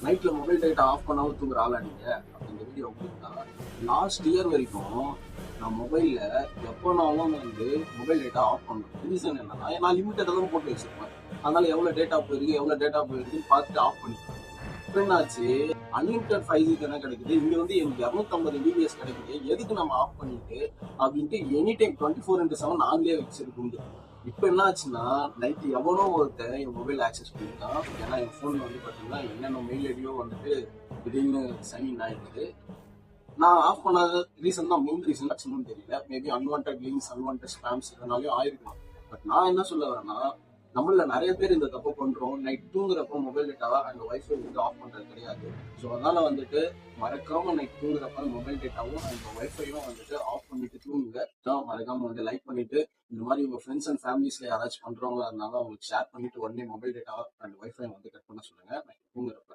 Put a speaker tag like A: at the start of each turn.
A: நைட்ல mobile data off பண்ணாம தூங்குற ஆளா நீங்க அப்படிங்கிற வீடியோ உங்களுக்கு லாஸ்ட் இயர் வரைக்கும் நான் மொபைல்ல எப்போனாலும் வந்து மொபைல் டேட்டா ஆஃப் பண்ணுவேன். ரீசன் என்னன்னா நான் லிமிட்டடா தான் போட்டு வச்சிருப்பேன். அதனால எவ்வளவு டேட்டா போயிருக்கு எவ்வளவு டேட்டா போயிருக்குன்னு பார்த்துட்டு ஆஃப் பண்ணிப்பேன். இப்ப என்னாச்சு, அன்லிமிட்டட் 5G தானே கிடைக்குது, இங்க வந்து எனக்கு 250 MBPS கிடைக்குது, எதுக்கு நம்ம ஆஃப் பண்ணிட்டு அப்படின்ட்டு எனி டைம் 24x7 நாங்களே வச்சிருக்கோம். இப்ப என்ன ஆச்சுன்னா நைட்டு எவனோ ஒருத்தன் என் மொபைல் ஆக்சஸ் பண்ணிருக்கான். ஏன்னா என் போன்ல வந்து பாத்தீங்கன்னா என்னென்ன மெயில் ஐடியோ வந்துட்டு திடீர்னு சைன் ஆயிடுது. நான் ஆஃப் பண்ணாத ரீசன் தான், மெயின் ரீசன் ஆச்சுன்னு தெரியல. Maybe unwanted links unwanted spams இதனாலயும் ஆயிருக்கலாம். பட் நான் என்ன சொல்ல வரேன்னா, நம்மள நிறைய பேர் இந்த தப்பு பண்றோம். நைட் தூங்குறப்போ மொபைல் டேட்டாவா அண்ட் வைஃபை வந்து ஆஃப் பண்றது கிடையாது. ஸோ அதனால வந்துட்டு மறக்காம நைட் தூங்குறப்ப மொபைல் டேட்டாவும் அண்ட் வைஃபையும் வந்துட்டு ஆஃப் பண்ணிட்டு தூங்குங்க. மறக்காம வந்து லைக் பண்ணிட்டு இந்த மாதிரி உங்க ஃப்ரெண்ட்ஸ் அண்ட் ஃபேமிலிஸ்ல யாராச்சும் பண்றவங்களா இருந்தாலும் அவங்களுக்கு ஷேர் பண்ணிட்டு உடனே மொபைல் டேட்டா அண்ட் வைஃபை வந்து கட் பண்ண சொல்லுங்க நைட் தூங்குறப்ப.